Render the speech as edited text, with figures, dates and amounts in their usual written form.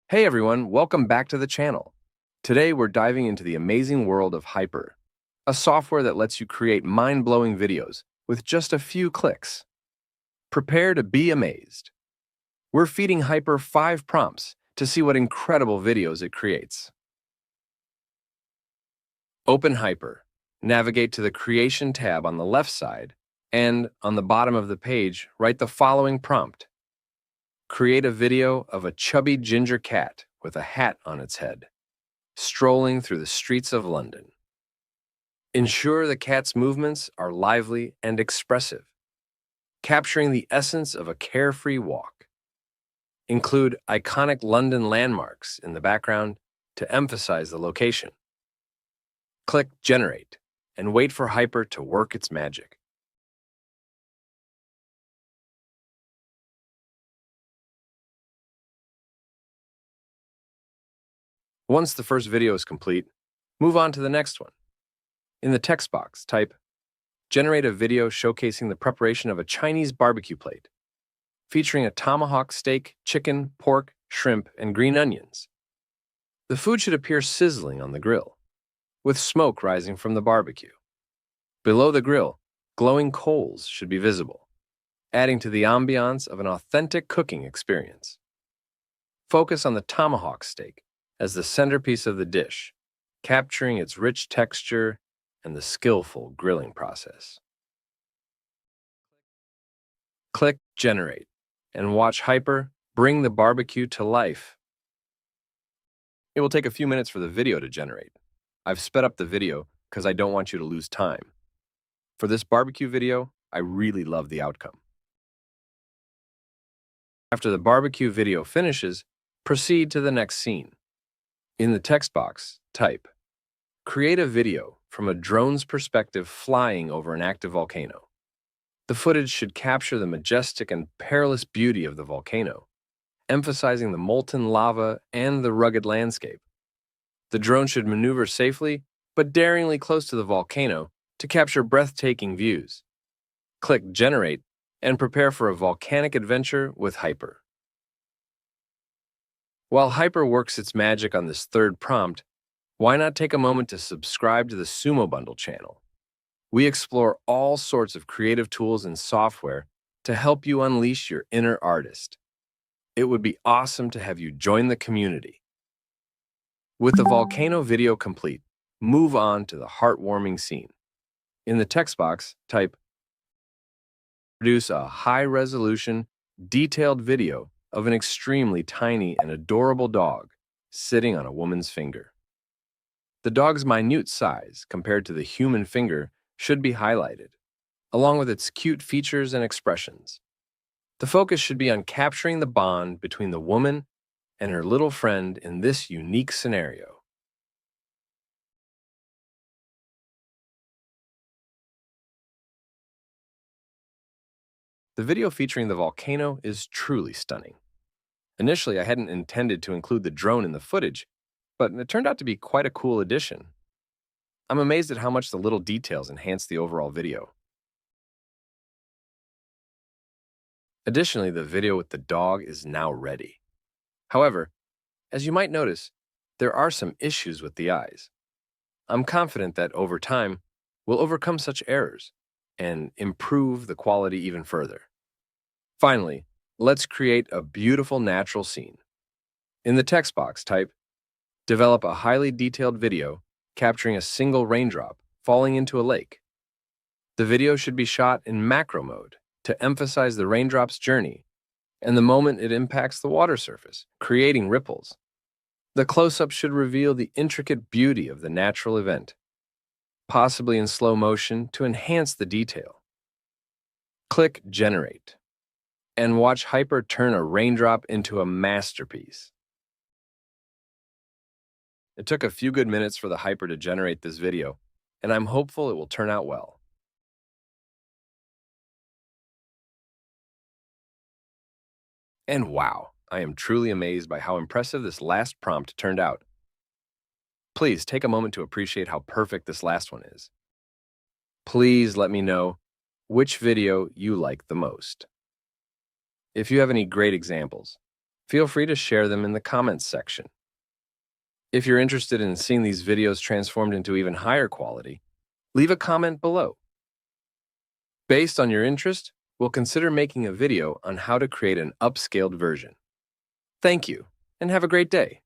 Hey everyone, welcome back to the channel. Today we're diving into the amazing world of Haiper, a software that lets you create mind-blowing videos with just a few clicks. Prepare to be amazed. We're feeding Haiper 5 prompts to see what incredible videos it creates. Open Haiper, navigate to the Creation tab on the left side, and on the bottom of the page, write the following prompt. Create a video of a chubby ginger cat with a hat on its head, strolling through the streets of London. Ensure the cat's movements are lively and expressive, capturing the essence of a carefree walk. Include iconic London landmarks in the background to emphasize the location. Click Generate and wait for Haiper to work its magic. Once the first video is complete, move on to the next one. In the text box, type, "Generate a video showcasing the preparation of a Chinese barbecue plate, featuring a tomahawk steak, chicken, pork, shrimp, and green onions." The food should appear sizzling on the grill, with smoke rising from the barbecue. Below the grill, glowing coals should be visible, adding to the ambiance of an authentic cooking experience. Focus on the tomahawk steak as the centerpiece of the dish, capturing its rich texture and the skillful grilling process. Click Generate and watch Haiper bring the barbecue to life. It will take a few minutes for the video to generate. I've sped up the video because I don't want you to lose time. For this barbecue video, I really love the outcome. After the barbecue video finishes, proceed to the next scene. In the text box, type, "Create a video from a drone's perspective flying over an active volcano." The footage should capture the majestic and perilous beauty of the volcano, emphasizing the molten lava and the rugged landscape. The drone should maneuver safely, but daringly close to the volcano to capture breathtaking views. Click Generate and prepare for a volcanic adventure with Haiper. While Haiper works its magic on this third prompt, why not take a moment to subscribe to the Sumo Bundle channel? We explore all sorts of creative tools and software to help you unleash your inner artist. It would be awesome to have you join the community. With the volcano video complete, move on to the heartwarming scene. In the text box, type, "Produce a high-resolution, detailed video of an extremely tiny and adorable dog sitting on a woman's finger." The dog's minute size compared to the human finger should be highlighted, along with its cute features and expressions. The focus should be on capturing the bond between the woman and her little friend in this unique scenario. The video featuring the volcano is truly stunning. Initially, I hadn't intended to include the drone in the footage, but it turned out to be quite a cool addition. I'm amazed at how much the little details enhance the overall video. Additionally, the video with the dog is now ready. However, as you might notice, there are some issues with the eyes. I'm confident that over time, we'll overcome such errors and improve the quality even further. Finally, let's create a beautiful natural scene. In the text box, type, "Develop a highly detailed video capturing a single raindrop falling into a lake." The video should be shot in macro mode to emphasize the raindrop's journey and the moment it impacts the water surface, creating ripples. The close-up should reveal the intricate beauty of the natural event, possibly in slow motion to enhance the detail. Click Generate and watch Haiper turn a raindrop into a masterpiece. It took a few good minutes for the Haiper to generate this video, and I'm hopeful it will turn out well. And wow, I am truly amazed by how impressive this last prompt turned out. Please take a moment to appreciate how perfect this last one is. Please let me know which video you like the most. If you have any great examples, feel free to share them in the comments section. If you're interested in seeing these videos transformed into even higher quality, leave a comment below. Based on your interest, we'll consider making a video on how to create an upscaled version. Thank you, and have a great day.